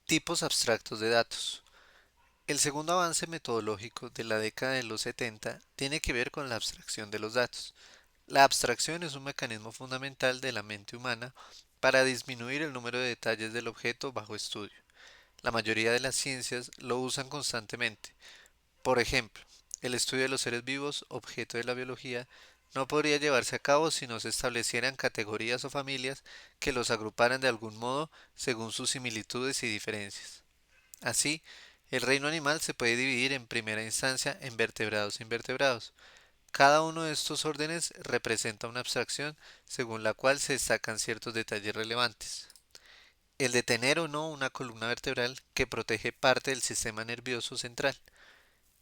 Tipos abstractos de datos. El segundo avance metodológico de la década de los 70 tiene que ver con la abstracción de los datos. La abstracción es un mecanismo fundamental de la mente humana para disminuir el número de detalles del objeto bajo estudio. La mayoría de las ciencias lo usan constantemente. Por ejemplo, el estudio de los seres vivos, objeto de la biología, no podría llevarse a cabo si no se establecieran categorías o familias que los agruparan de algún modo según sus similitudes y diferencias. Así, el reino animal se puede dividir en primera instancia en vertebrados e invertebrados. Cada uno de estos órdenes representa una abstracción según la cual se destacan ciertos detalles relevantes. El de tener o no una columna vertebral que protege parte del sistema nervioso central.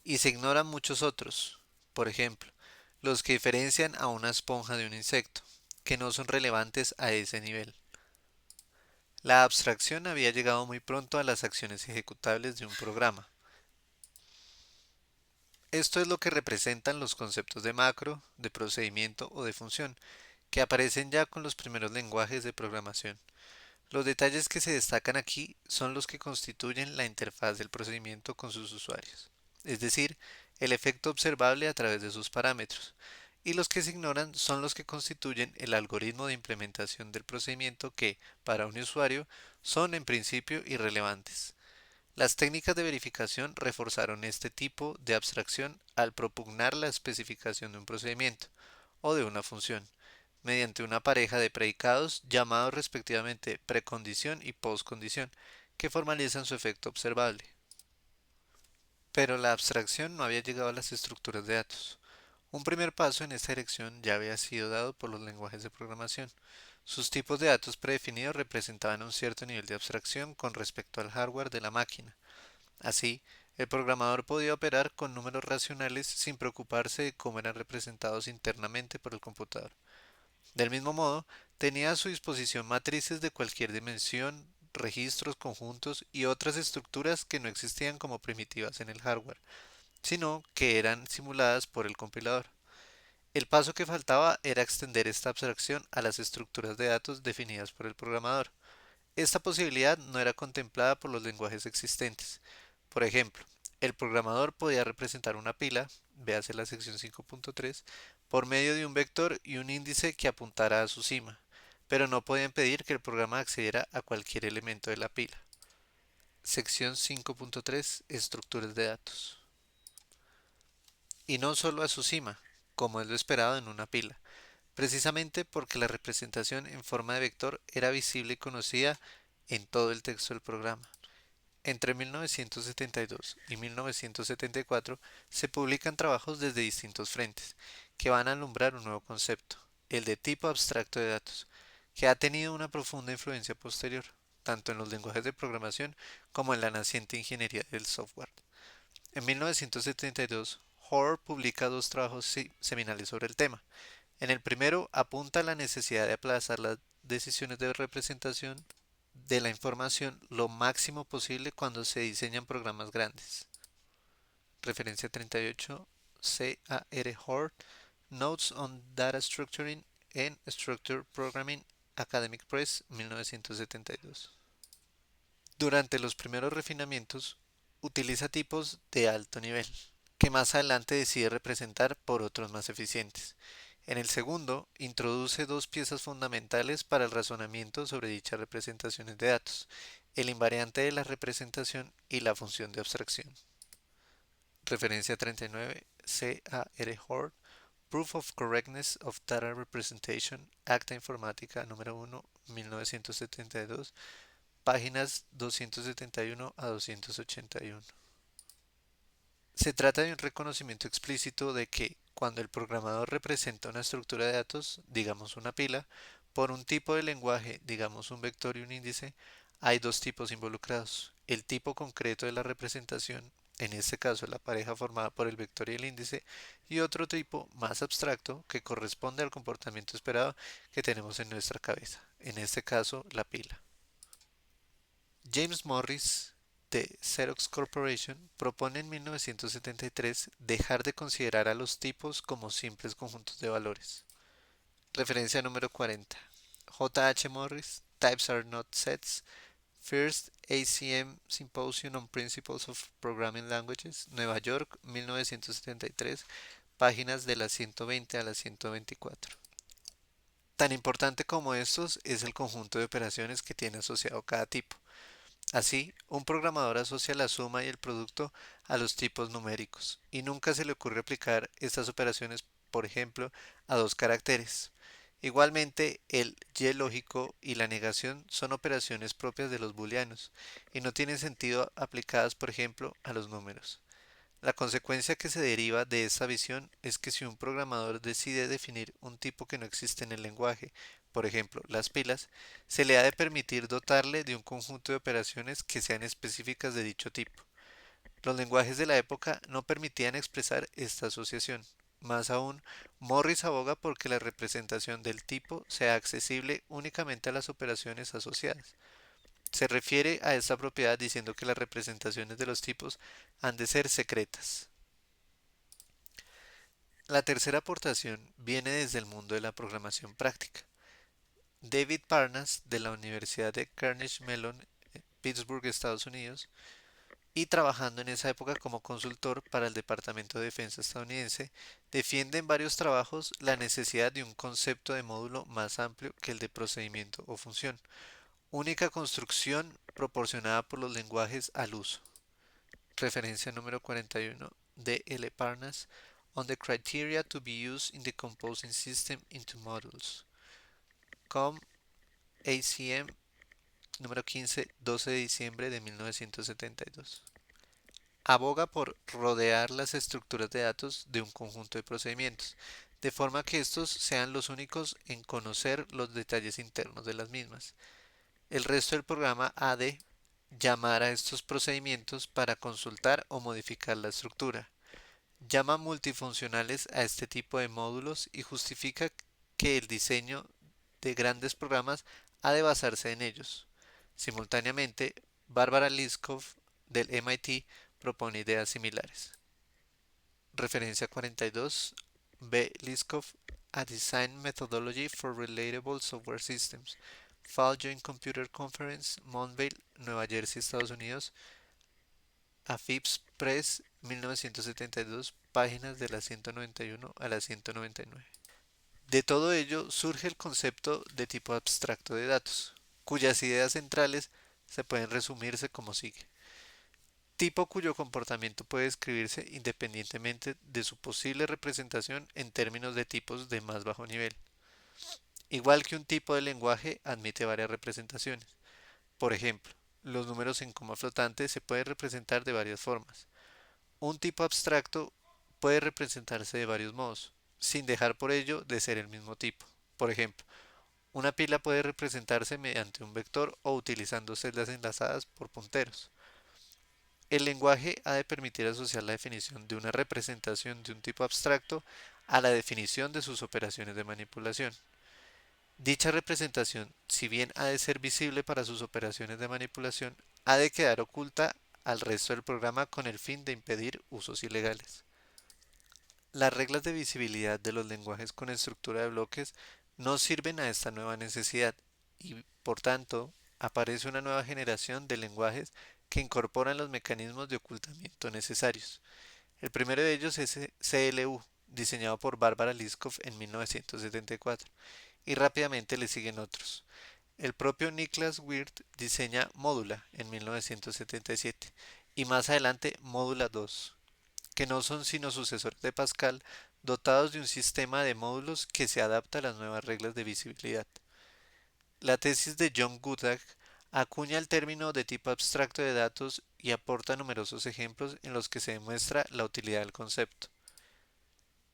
Y se ignoran muchos otros. Por ejemplo, los que diferencian a una esponja de un insecto, que no son relevantes a ese nivel. La abstracción había llegado muy pronto a las acciones ejecutables de un programa. Esto es lo que representan los conceptos de macro, de procedimiento o de función, que aparecen ya con los primeros lenguajes de programación. Los detalles que se destacan aquí son los que constituyen la interfaz del procedimiento con sus usuarios, es decir, el efecto observable a través de sus parámetros, y los que se ignoran son los que constituyen el algoritmo de implementación del procedimiento que, para un usuario, son en principio irrelevantes. Las técnicas de verificación reforzaron este tipo de abstracción al propugnar la especificación de un procedimiento o de una función mediante una pareja de predicados llamados respectivamente precondición y postcondición, que formalizan su efecto observable. Pero la abstracción no había llegado a las estructuras de datos. Un primer paso en esta dirección ya había sido dado por los lenguajes de programación. Sus tipos de datos predefinidos representaban un cierto nivel de abstracción con respecto al hardware de la máquina. Así, el programador podía operar con números racionales sin preocuparse de cómo eran representados internamente por el computador. Del mismo modo, tenía a su disposición matrices de cualquier dimensión, registros, conjuntos y otras estructuras que no existían como primitivas en el hardware, sino que eran simuladas por el compilador. El paso que faltaba era extender esta abstracción a las estructuras de datos definidas por el programador. Esta posibilidad no era contemplada por los lenguajes existentes. Por ejemplo, el programador podía representar una pila, véase la sección 5.3, por medio de un vector y un índice que apuntara a su cima, pero no podía impedir que el programa accediera a cualquier elemento de la pila. Sección 5.3, estructuras de datos. Y no solo a su cima, como es lo esperado en una pila, precisamente porque la representación en forma de vector era visible y conocida en todo el texto del programa. Entre 1972 y 1974 se publican trabajos desde distintos frentes, que van a alumbrar un nuevo concepto, el de tipo abstracto de datos, que ha tenido una profunda influencia posterior, tanto en los lenguajes de programación como en la naciente ingeniería del software. En 1972, Hoare publica dos trabajos seminales sobre el tema. En el primero apunta a la necesidad de aplazar las decisiones de representación de la información lo máximo posible cuando se diseñan programas grandes. Referencia 38, C.A.R. Hoare, Notes on Data Structuring en Structure Programming, Academic Press, 1972. Durante los primeros refinamientos, utiliza tipos de alto nivel, que más adelante decide representar por otros más eficientes. En el segundo, introduce dos piezas fundamentales para el razonamiento sobre dichas representaciones de datos, el invariante de la representación y la función de abstracción. Referencia 39, C.A.R. Hoare, Proof of Correctness of Data Representation, Acta Informática número 1, 1972, páginas 271 a 281. Se trata de un reconocimiento explícito de que, cuando el programador representa una estructura de datos, digamos una pila, por un tipo de lenguaje, digamos un vector y un índice, hay dos tipos involucrados. El tipo concreto de la representación, en este caso la pareja formada por el vector y el índice, y otro tipo más abstracto que corresponde al comportamiento esperado que tenemos en nuestra cabeza, en este caso la pila. James Morris, de Xerox Corporation, propone en 1973 dejar de considerar a los tipos como simples conjuntos de valores. Referencia número 40. J. H. Morris, Types are not sets. First ACM Symposium on Principles of Programming Languages, Nueva York, 1973, páginas de las 120 a las 124. Tan importante como estos es el conjunto de operaciones que tiene asociado cada tipo. Así, un programador asocia la suma y el producto a los tipos numéricos, y nunca se le ocurre aplicar estas operaciones, por ejemplo, a dos caracteres. Igualmente, el y lógico y la negación son operaciones propias de los booleanos, y no tienen sentido aplicadas, por ejemplo, a los números. La consecuencia que se deriva de esta visión es que si un programador decide definir un tipo que no existe en el lenguaje, por ejemplo, las pilas, se le ha de permitir dotarle de un conjunto de operaciones que sean específicas de dicho tipo. Los lenguajes de la época no permitían expresar esta asociación. Más aún, Morris aboga por que la representación del tipo sea accesible únicamente a las operaciones asociadas. Se refiere a esta propiedad diciendo que las representaciones de los tipos han de ser secretas. La tercera aportación viene desde el mundo de la programación práctica. David Parnas, de la Universidad de Carnegie Mellon, Pittsburgh, Estados Unidos, y trabajando en esa época como consultor para el Departamento de Defensa estadounidense, defiende en varios trabajos la necesidad de un concepto de módulo más amplio que el de procedimiento o función, única construcción proporcionada por los lenguajes al uso. Referencia número 41 de L. Parnas on the criteria to be used in the composing system into modules. Com ACM número 15, 12 de diciembre de 1972. Aboga por rodear las estructuras de datos de un conjunto de procedimientos, de forma que estos sean los únicos en conocer los detalles internos de las mismas. El resto del programa ha de llamar a estos procedimientos para consultar o modificar la estructura. Llama multifuncionales a este tipo de módulos y justifica que el diseño de grandes programas ha de basarse en ellos. Simultáneamente, Barbara Liskov del MIT propone ideas similares. Referencia 42. B. Liskov, A Design Methodology for Relatable Software Systems. Fall Joint Computer Conference, Montville, Nueva Jersey, Estados Unidos. AFIPS Press, 1972, páginas de la 191 a la 199. De todo ello surge el concepto de tipo abstracto de datos, cuyas ideas centrales se pueden resumirse como sigue. Tipo cuyo comportamiento puede describirse independientemente de su posible representación en términos de tipos de más bajo nivel. Igual que un tipo de lenguaje admite varias representaciones. Por ejemplo, los números en coma flotante se pueden representar de varias formas. Un tipo abstracto puede representarse de varios modos, sin dejar por ello de ser el mismo tipo. Por ejemplo, una pila puede representarse mediante un vector o utilizando celdas enlazadas por punteros. El lenguaje ha de permitir asociar la definición de una representación de un tipo abstracto a la definición de sus operaciones de manipulación. Dicha representación, si bien ha de ser visible para sus operaciones de manipulación, ha de quedar oculta al resto del programa con el fin de impedir usos ilegales. Las reglas de visibilidad de los lenguajes con estructura de bloques no sirven a esta nueva necesidad y, por tanto, aparece una nueva generación de lenguajes que incorporan los mecanismos de ocultamiento necesarios. El primero de ellos es CLU, diseñado por Barbara Liskov en 1974, y rápidamente le siguen otros. El propio Niklas Wirth diseña Módula en 1977 y más adelante Módula 2, que no son sino sucesores de Pascal, dotados de un sistema de módulos que se adapta a las nuevas reglas de visibilidad. La tesis de John Guttag acuña el término de tipo abstracto de datos y aporta numerosos ejemplos en los que se demuestra la utilidad del concepto.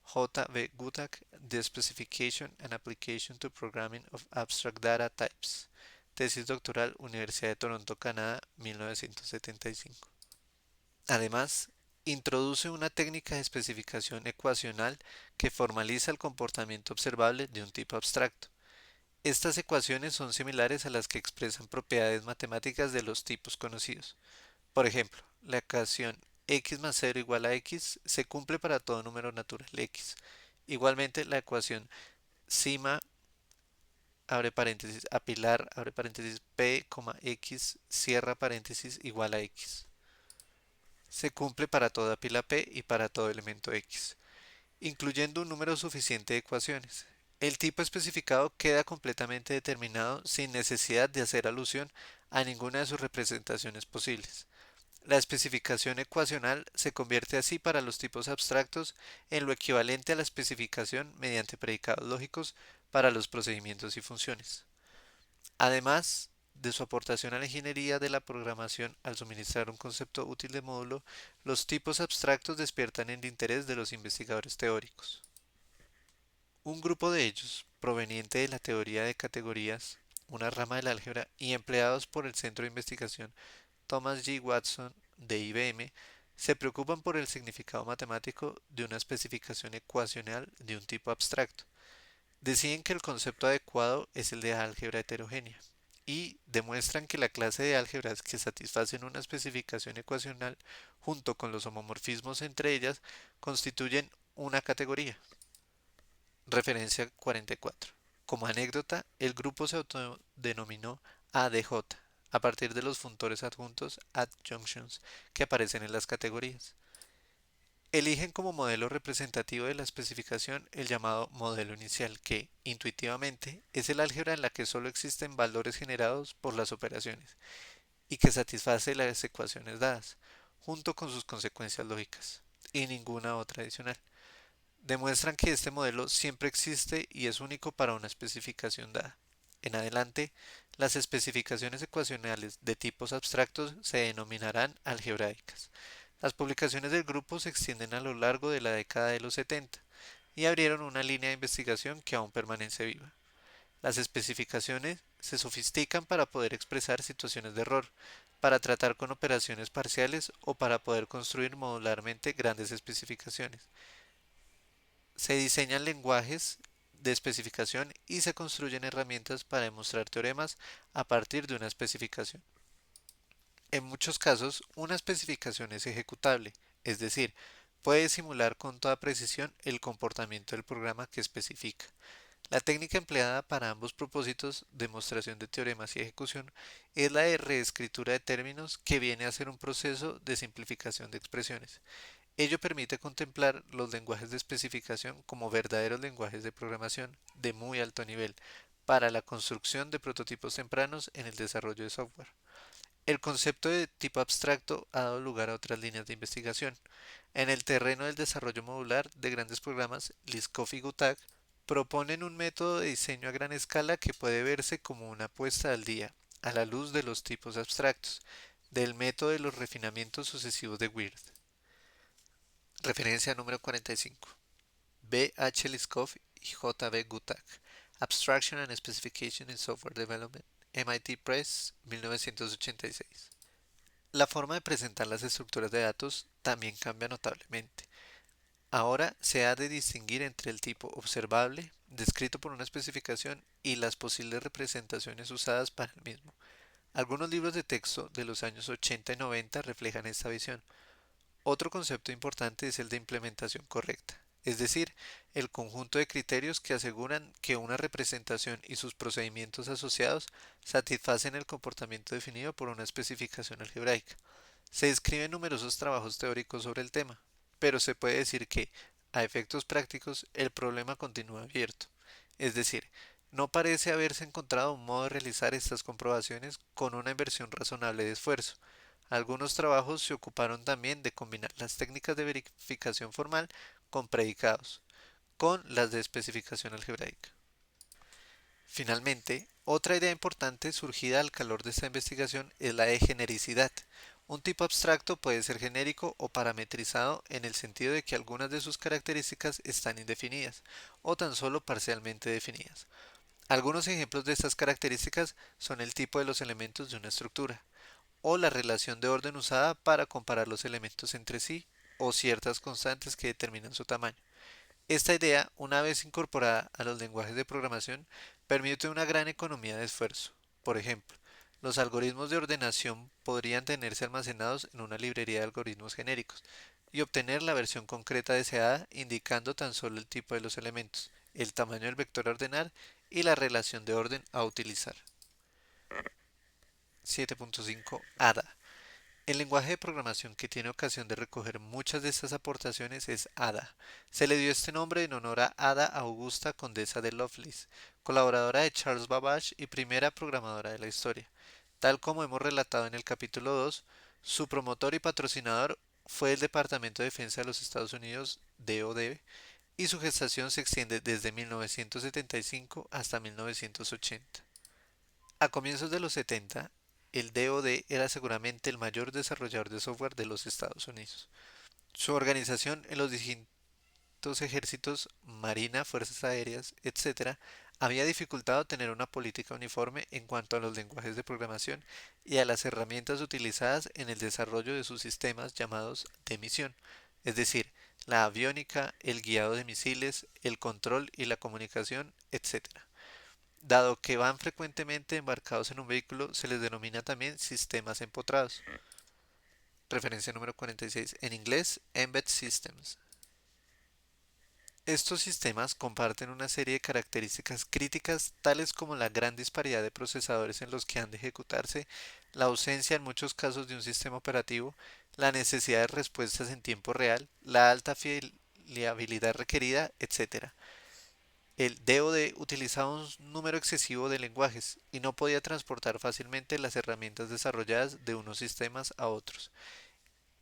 J. B. Guttag, The Specification and Application to Programming of Abstract Data Types. Tesis doctoral, Universidad de Toronto, Canadá, 1975. Además, introduce una técnica de especificación ecuacional que formaliza el comportamiento observable de un tipo abstracto. Estas ecuaciones son similares a las que expresan propiedades matemáticas de los tipos conocidos. Por ejemplo, la ecuación x más 0 igual a x se cumple para todo número natural x. Igualmente, la ecuación sigma abre paréntesis, apilar, abre paréntesis, p, x, cierra paréntesis, igual a x. Se cumple para toda pila p y para todo elemento x, incluyendo un número suficiente de ecuaciones. El tipo especificado queda completamente determinado sin necesidad de hacer alusión a ninguna de sus representaciones posibles. La especificación ecuacional se convierte así para los tipos abstractos en lo equivalente a la especificación mediante predicados lógicos para los procedimientos y funciones. Además de su aportación a la ingeniería de la programación al suministrar un concepto útil de módulo, los tipos abstractos despiertan el interés de los investigadores teóricos. Un grupo de ellos, proveniente de la teoría de categorías, una rama del álgebra, y empleados por el Centro de Investigación Thomas G. Watson de IBM, se preocupan por el significado matemático de una especificación ecuacional de un tipo abstracto. Deciden que el concepto adecuado es el de álgebra heterogénea y demuestran que la clase de álgebras que satisfacen una especificación ecuacional junto con los homomorfismos entre ellas constituyen una categoría. Referencia 44. Como anécdota, el grupo se autodenominó ADJ a partir de los funtores adjuntos adjunctions que aparecen en las categorías. Eligen como modelo representativo de la especificación el llamado modelo inicial, que, intuitivamente, es el álgebra en la que solo existen valores generados por las operaciones y que satisface las ecuaciones dadas, junto con sus consecuencias lógicas, y ninguna otra adicional. Demuestran que este modelo siempre existe y es único para una especificación dada. En adelante, las especificaciones ecuacionales de tipos abstractos se denominarán algebraicas. Las publicaciones del grupo se extienden a lo largo de la década de los 70 y abrieron una línea de investigación que aún permanece viva. Las especificaciones se sofistican para poder expresar situaciones de error, para tratar con operaciones parciales o para poder construir modularmente grandes especificaciones. Se diseñan lenguajes de especificación y se construyen herramientas para demostrar teoremas a partir de una especificación. En muchos casos, una especificación es ejecutable, es decir, puede simular con toda precisión el comportamiento del programa que especifica. La técnica empleada para ambos propósitos, demostración de teoremas y ejecución, es la de reescritura de términos, que viene a ser un proceso de simplificación de expresiones. Ello permite contemplar los lenguajes de especificación como verdaderos lenguajes de programación de muy alto nivel para la construcción de prototipos tempranos en el desarrollo de software. El concepto de tipo abstracto ha dado lugar a otras líneas de investigación. En el terreno del desarrollo modular de grandes programas, Liskov y Guttag proponen un método de diseño a gran escala que puede verse como una puesta al día, a la luz de los tipos abstractos, del método de los refinamientos sucesivos de Wirth. Referencia número 45. B. H. Liskov y J. B. Guttag. Abstraction and Specification in Software Development. MIT Press, 1986. La forma de presentar las estructuras de datos también cambia notablemente. Ahora se ha de distinguir entre el tipo observable, descrito por una especificación, y las posibles representaciones usadas para el mismo. Algunos libros de texto de los años 80 y 90 reflejan esta visión. Otro concepto importante es el de implementación correcta, es decir, el conjunto de criterios que aseguran que una representación y sus procedimientos asociados satisfacen el comportamiento definido por una especificación algebraica. Se describen numerosos trabajos teóricos sobre el tema, pero se puede decir que, a efectos prácticos, el problema continúa abierto. Es decir, no parece haberse encontrado un modo de realizar estas comprobaciones con una inversión razonable de esfuerzo. Algunos trabajos se ocuparon también de combinar las técnicas de verificación formal con predicados, con las de especificación algebraica. Finalmente, otra idea importante surgida al calor de esta investigación es la de genericidad. Un tipo abstracto puede ser genérico o parametrizado en el sentido de que algunas de sus características están indefinidas o tan solo parcialmente definidas. Algunos ejemplos de estas características son el tipo de los elementos de una estructura, o la relación de orden usada para comparar los elementos entre sí, o ciertas constantes que determinan su tamaño. Esta idea, una vez incorporada a los lenguajes de programación, permite una gran economía de esfuerzo. Por ejemplo, los algoritmos de ordenación podrían tenerse almacenados en una librería de algoritmos genéricos y obtener la versión concreta deseada indicando tan solo el tipo de los elementos, el tamaño del vector a ordenar y la relación de orden a utilizar. 7.5 ADA. El lenguaje de programación que tiene ocasión de recoger muchas de estas aportaciones es Ada. Se le dio este nombre en honor a Ada Augusta, condesa de Lovelace, colaboradora de Charles Babbage y primera programadora de la historia. Tal como hemos relatado en el capítulo 2, su promotor y patrocinador fue el Departamento de Defensa de los Estados Unidos, DoD, y su gestación se extiende desde 1975 hasta 1980. A comienzos de los 70, el DoD era seguramente el mayor desarrollador de software de los Estados Unidos. Su organización en los distintos ejércitos, marina, fuerzas aéreas, etc., había dificultado tener una política uniforme en cuanto a los lenguajes de programación y a las herramientas utilizadas en el desarrollo de sus sistemas llamados de misión, es decir, la aviónica, el guiado de misiles, el control y la comunicación, etc. Dado que van frecuentemente embarcados en un vehículo, se les denomina también sistemas empotrados. Referencia número 46. En inglés, Embed Systems. Estos sistemas comparten una serie de características críticas tales como la gran disparidad de procesadores en los que han de ejecutarse, la ausencia en muchos casos de un sistema operativo, la necesidad de respuestas en tiempo real, la alta fiabilidad requerida, etc. El DoD utilizaba un número excesivo de lenguajes y no podía transportar fácilmente las herramientas desarrolladas de unos sistemas a otros.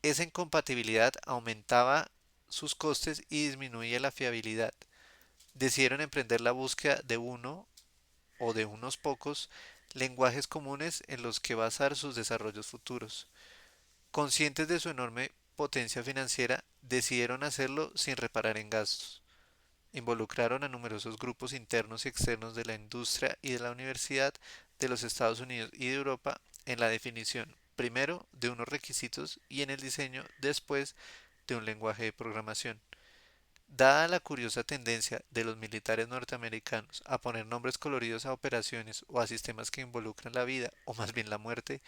Esa incompatibilidad aumentaba sus costes y disminuía la fiabilidad. Decidieron emprender la búsqueda de uno o de unos pocos lenguajes comunes en los que basar sus desarrollos futuros. Conscientes de su enorme potencia financiera, decidieron hacerlo sin reparar en gastos. Involucraron a numerosos grupos internos y externos de la industria y de la universidad de los Estados Unidos y de Europa en la definición, primero, de unos requisitos y en el diseño, después, de un lenguaje de programación. Dada la curiosa tendencia de los militares norteamericanos a poner nombres coloridos a operaciones o a sistemas que involucran la vida o más bien la muerte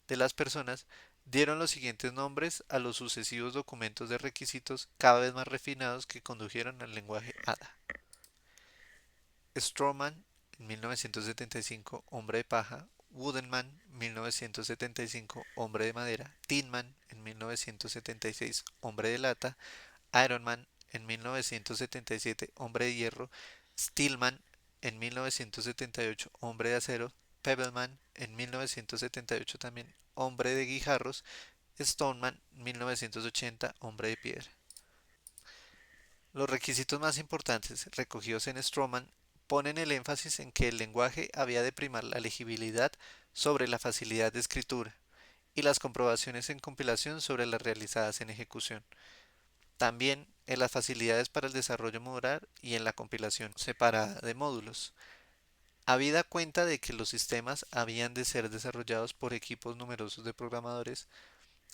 de las personas, dieron los siguientes nombres a los sucesivos documentos de requisitos cada vez más refinados que condujeron al lenguaje ADA. Strawman, en 1975, Hombre de paja; Woodenman, 1975, Hombre de madera; Tinman, en 1976, Hombre de lata; Ironman, en 1977, Hombre de hierro; Steelman, en 1978, Hombre de acero; Pebbleman, en 1978 también, Hombre de guijarros; Stoneman, 1980, Hombre de piedra. Los requisitos más importantes recogidos en Strawman ponen el énfasis en que el lenguaje había de primar la legibilidad sobre la facilidad de escritura y las comprobaciones en compilación sobre las realizadas en ejecución. También en las facilidades para el desarrollo modular y en la compilación separada de módulos. Habida cuenta de que los sistemas habían de ser desarrollados por equipos numerosos de programadores,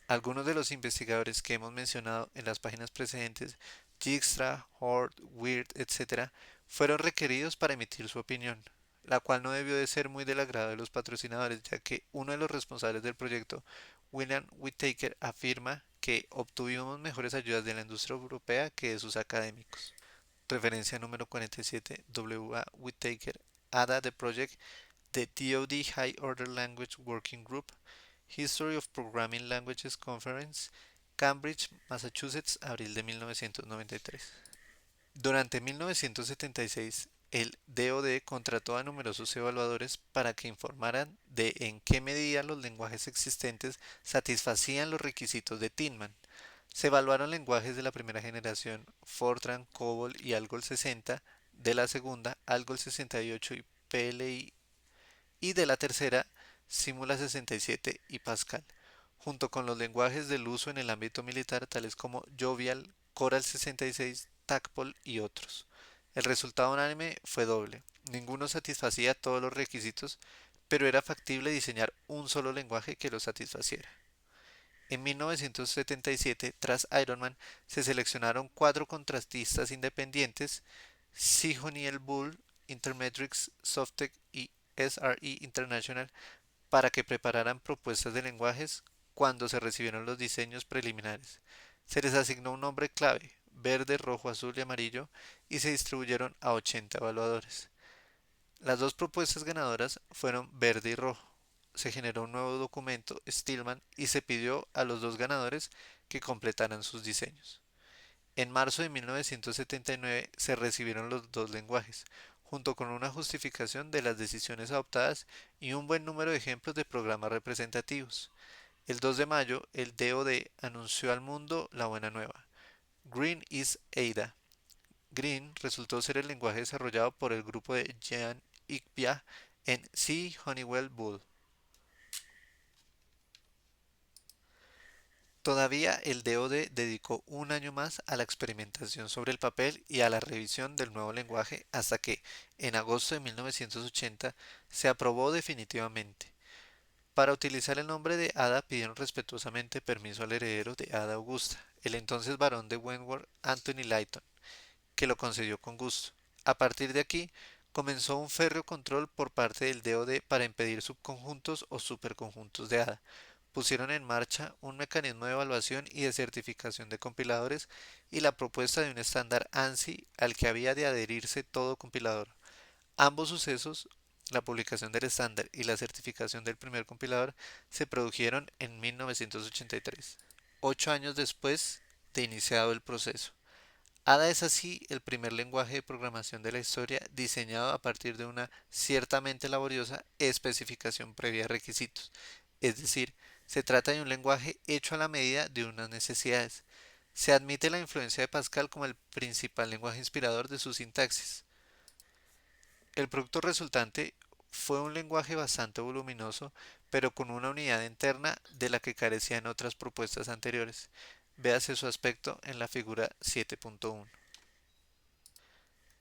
algunos de los investigadores que hemos mencionado en las páginas precedentes, Dijkstra, Hort, Weird, etc., fueron requeridos para emitir su opinión, la cual no debió de ser muy del agrado de los patrocinadores, ya que uno de los responsables del proyecto, William Whittaker, afirma que obtuvimos mejores ayudas de la industria europea que de sus académicos. Referencia número 47, W. A. Whittaker, ADA The Project, The DoD High Order Language Working Group, History of Programming Languages Conference, Cambridge, Massachusetts, abril de 1993. Durante 1976, el DoD contrató a numerosos evaluadores para que informaran de en qué medida los lenguajes existentes satisfacían los requisitos de Tinman. Se evaluaron lenguajes de la primera generación, Fortran, COBOL y Algol 60, de la segunda, Algol 68 y PLI, y de la tercera, Simula 67 y Pascal, junto con los lenguajes del uso en el ámbito militar tales como Jovial, Coral 66, Tacpol y otros. El resultado unánime fue doble. Ninguno satisfacía todos los requisitos, pero era factible diseñar un solo lenguaje que los satisfaciera. En 1977, tras Ironman, se seleccionaron cuatro contratistas independientes: Sihoniel Bull, Intermetrics, Softtek y SRE International, para que prepararan propuestas de lenguajes. Cuando se recibieron los diseños preliminares, se les asignó un nombre clave: verde, rojo, azul y amarillo, y se distribuyeron a 80 evaluadores. Las dos propuestas ganadoras fueron verde y rojo. Se generó un nuevo documento, Stillman, y se pidió a los dos ganadores que completaran sus diseños. En marzo de 1979 se recibieron los dos lenguajes, junto con una justificación de las decisiones adoptadas y un buen número de ejemplos de programas representativos. El 2 de mayo, el DoD anunció al mundo la buena nueva. Green is Ada. Green resultó ser el lenguaje desarrollado por el grupo de Jean Icpia en C. Honeywell Bull. Todavía el DoD dedicó un año más a la experimentación sobre el papel y a la revisión del nuevo lenguaje hasta que, en agosto de 1980, se aprobó definitivamente. Para utilizar el nombre de Ada pidieron respetuosamente permiso al heredero de Ada Augusta, el entonces barón de Wentworth, Anthony Layton, que lo concedió con gusto. A partir de aquí, comenzó un férreo control por parte del DoD para impedir subconjuntos o superconjuntos de Ada. Pusieron en marcha un mecanismo de evaluación y de certificación de compiladores y la propuesta de un estándar ANSI al que había de adherirse todo compilador. Ambos sucesos, la publicación del estándar y la certificación del primer compilador, se produjeron en 1983, 8 años después de iniciado el proceso. Ada es así el primer lenguaje de programación de la historia diseñado a partir de una ciertamente laboriosa especificación previa de requisitos. Es decir, se trata de un lenguaje hecho a la medida de unas necesidades. Se admite la influencia de Pascal como el principal lenguaje inspirador de su sintaxis. El producto resultante fue un lenguaje bastante voluminoso, pero con una unidad interna de la que carecían otras propuestas anteriores. Véase su aspecto en la figura 7.1.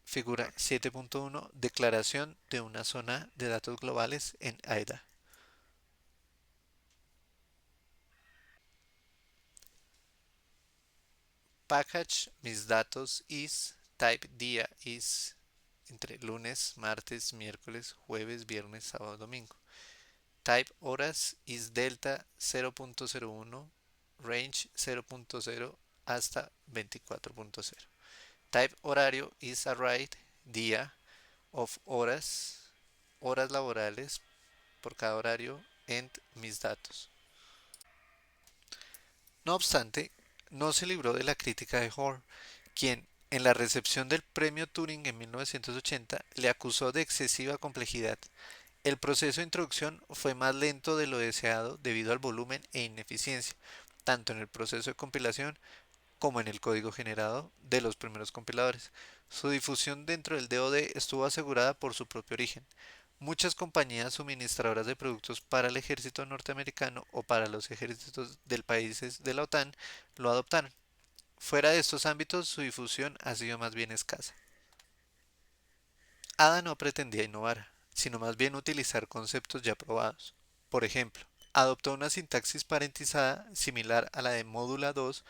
Figura 7.1. Declaración de una zona de datos globales en AIDA. Package mis datos is type día is entre lunes, martes, miércoles, jueves, viernes, sábado, domingo. Type horas is delta 0.01 range 0.0 hasta 24.0. Type horario is array día of horas laborales por cada horario end mis datos. No obstante, no se libró de la crítica de Hoare, quien, en la recepción del premio Turing en 1980, le acusó de excesiva complejidad. El proceso de introducción fue más lento de lo deseado debido al volumen e ineficiencia, tanto en el proceso de compilación como en el código generado de los primeros compiladores. Su difusión dentro del DoD estuvo asegurada por su propio origen. Muchas compañías suministradoras de productos para el ejército norteamericano o para los ejércitos de países de la OTAN lo adoptaron. Fuera de estos ámbitos, su difusión ha sido más bien escasa. Ada no pretendía innovar, sino más bien utilizar conceptos ya probados. Por ejemplo, adoptó una sintaxis parentizada similar a la de Módula 2,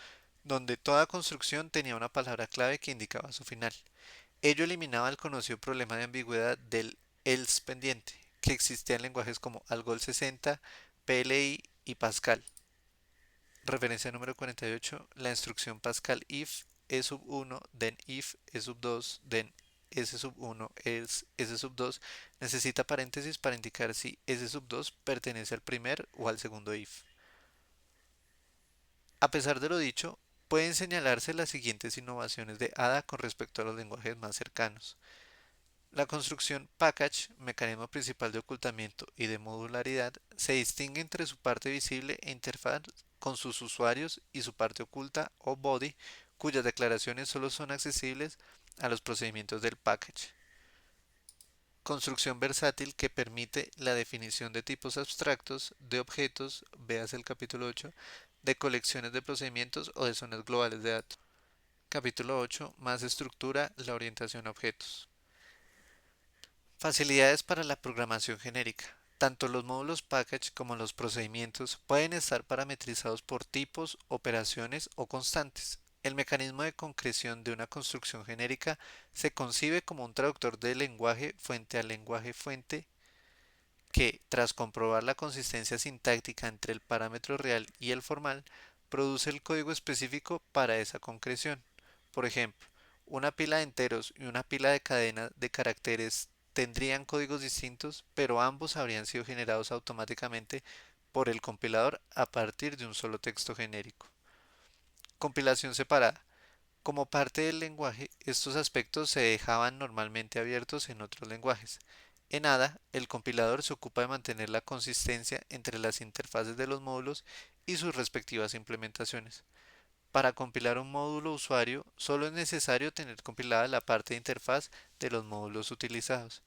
donde toda construcción tenía una palabra clave que indicaba su final. Ello eliminaba el conocido problema de ambigüedad del else pendiente, que existía en lenguajes como Algol 60, PLI y Pascal. Referencia número 48, la instrucción Pascal if e sub 1, then if e sub 2, then s sub 1, else s sub 2 necesita paréntesis para indicar si s sub 2 pertenece al primer o al segundo if. A pesar de lo dicho, pueden señalarse las siguientes innovaciones de Ada con respecto a los lenguajes más cercanos. La construcción package, mecanismo principal de ocultamiento y de modularidad, se distingue entre su parte visible e interfaz con sus usuarios y su parte oculta o body, cuyas declaraciones solo son accesibles a los procedimientos del package. Construcción versátil que permite la definición de tipos abstractos, de objetos, veas el capítulo 8, de colecciones de procedimientos o de zonas globales de datos. Capítulo 8. Más estructura, la orientación a objetos. Facilidades para la programación genérica. Tanto los módulos package como los procedimientos pueden estar parametrizados por tipos, operaciones o constantes. El mecanismo de concreción de una construcción genérica se concibe como un traductor de lenguaje fuente a lenguaje fuente que, tras comprobar la consistencia sintáctica entre el parámetro real y el formal, produce el código específico para esa concreción. Por ejemplo, una pila de enteros y una pila de cadenas de caracteres tendrían códigos distintos, pero ambos habrían sido generados automáticamente por el compilador a partir de un solo texto genérico. Compilación separada. Como parte del lenguaje, estos aspectos se dejaban normalmente abiertos en otros lenguajes. En ADA, el compilador se ocupa de mantener la consistencia entre las interfaces de los módulos y sus respectivas implementaciones. Para compilar un módulo usuario, solo es necesario tener compilada la parte de interfaz de los módulos utilizados.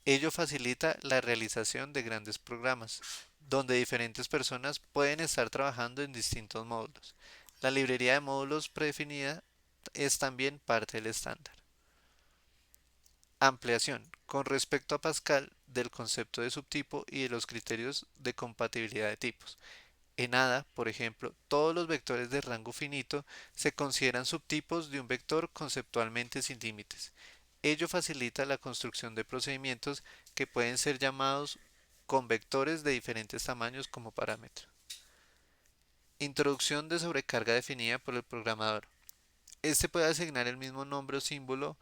Ello facilita la realización de grandes programas, donde diferentes personas pueden estar trabajando en distintos módulos. La librería de módulos predefinida es también parte del estándar. Ampliación. Con respecto a Pascal, del concepto de subtipo y de los criterios de compatibilidad de tipos. En ADA, por ejemplo, todos los vectores de rango finito se consideran subtipos de un vector conceptualmente sin límites. Ello facilita la construcción de procedimientos que pueden ser llamados con vectores de diferentes tamaños como parámetro. Introducción de sobrecarga definida por el programador. Este puede asignar el mismo nombre o símbolo,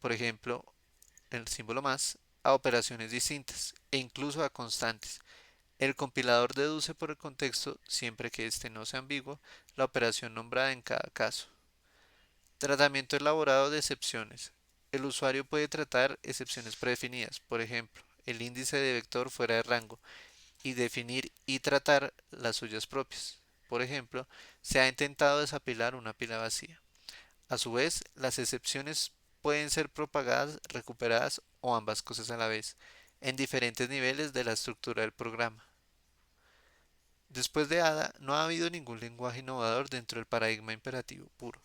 por ejemplo, el símbolo más, a operaciones distintas e incluso a constantes. El compilador deduce por el contexto, siempre que éste no sea ambiguo, la operación nombrada en cada caso. Tratamiento elaborado de excepciones. El usuario puede tratar excepciones predefinidas, por ejemplo, el índice de vector fuera de rango, y definir y tratar las suyas propias. Por ejemplo, se ha intentado desapilar una pila vacía. A su vez, las excepciones pueden ser propagadas, recuperadas o ambas cosas a la vez, en diferentes niveles de la estructura del programa. Después de ADA, no ha habido ningún lenguaje innovador dentro del paradigma imperativo puro.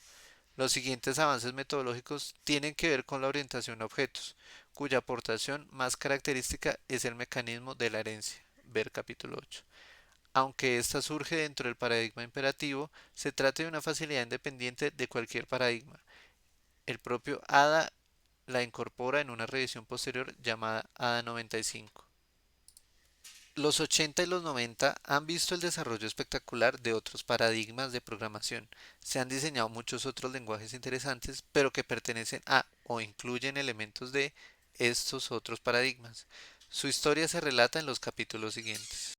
Los siguientes avances metodológicos tienen que ver con la orientación a objetos, cuya aportación más característica es el mecanismo de la herencia. Ver capítulo 8. Aunque ésta surge dentro del paradigma imperativo, se trata de una facilidad independiente de cualquier paradigma. El propio ADA la incorpora en una revisión posterior llamada ADA 95. Los 80 y los 90 han visto el desarrollo espectacular de otros paradigmas de programación. Se han diseñado muchos otros lenguajes interesantes, pero que pertenecen a o incluyen elementos de estos otros paradigmas. Su historia se relata en los capítulos siguientes.